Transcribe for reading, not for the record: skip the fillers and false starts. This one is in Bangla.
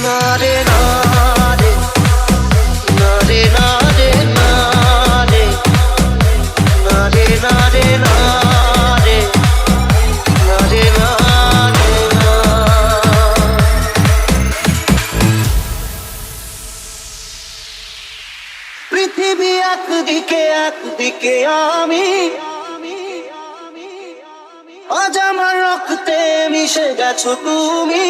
না রে না রে, না রে না রে না রে, না রে না রে না রে, না রে না রে না। পৃথিবী একদিকে একদিকে আমি, আজ আমার রক্তে মিশে গেছো তুমি।